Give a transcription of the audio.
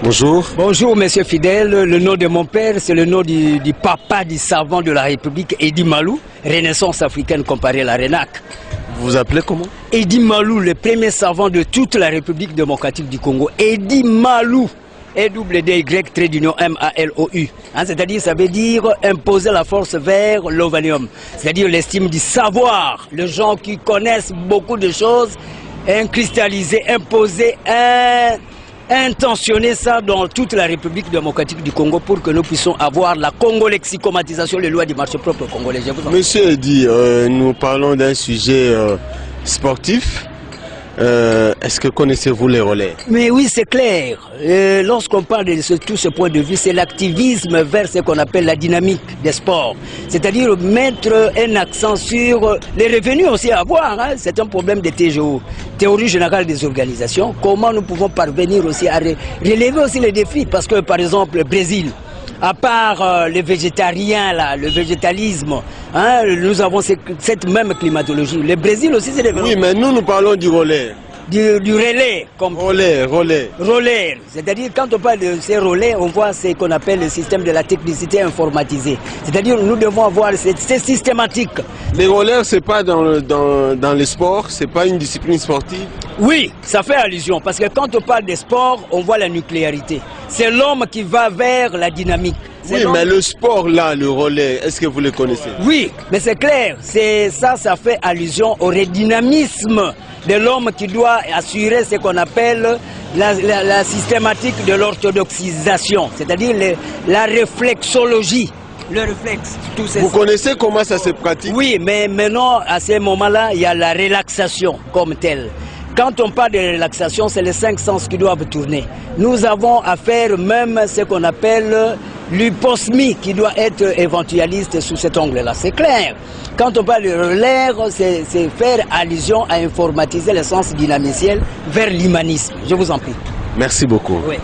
Bonjour. Bonjour, monsieur Fidèle. Le nom de mon père, c'est le nom du papa du savant de la République, Eddy Malou, Renaissance africaine comparée à la RENAC. Vous vous appelez comment? Eddy Malou, le premier savant de toute la République démocratique du Congo. Eddy Malou. E-double-D-Y-M-A-L-O-U. C'est-à-dire, ça veut dire imposer la force vers l'ovanium. C'est-à-dire l'estime du savoir. Les gens qui connaissent beaucoup de choses, cristalliser, imposer, intentionner ça dans toute la République démocratique du Congo pour que nous puissions avoir la congolexicomatisation, les lois du marché propre congolais. Monsieur Eddy, nous parlons d'un sujet sportif. Est-ce que connaissez-vous les relais? Mais oui, c'est clair. Lorsqu'on parle de tout ce point de vue, c'est l'activisme vers ce qu'on appelle la dynamique des sports. C'est-à-dire mettre un accent sur les revenus aussi à avoir. C'est un problème de TGO, théorie générale des organisations. Comment nous pouvons parvenir aussi à relever aussi les défis? Parce que par exemple, le Brésil, à part les végétariens, là, le végétalisme, nous avons cette même climatologie. Le Brésil aussi, c'est développé. Oui, mais nous parlons du relais. Du relais. Comme relais. Relais. C'est-à-dire, quand on parle de ces relais, on voit ce qu'on appelle le système de la technicité informatisée. C'est-à-dire, nous devons avoir c'est systématique. Les relais, c'est pas dans les sports, c'est pas une discipline sportive? Oui, ça fait allusion, parce que quand on parle des sports, on voit la nucléarité. C'est l'homme qui va vers la dynamique. Oui, mais le sport là, le relais, est-ce que vous le connaissez? Oui, mais c'est clair, ça fait allusion au redynamisme de l'homme qui doit assurer ce qu'on appelle la systématique de l'orthodoxisation, c'est-à-dire la réflexologie. Le réflexe, tout ça. Vous connaissez comment ça se pratique? Oui, mais maintenant, à ce moment-là, il y a la relaxation comme telle. Quand on parle de relaxation, c'est les 5 sens qui doivent tourner. Nous avons à faire même ce qu'on appelle l'hyposmie qui doit être éventualiste sous cet angle-là. C'est clair. Quand on parle de relais, c'est faire allusion à informatiser le sens dynamiciel vers l'humanisme. Je vous en prie. Merci beaucoup. Oui.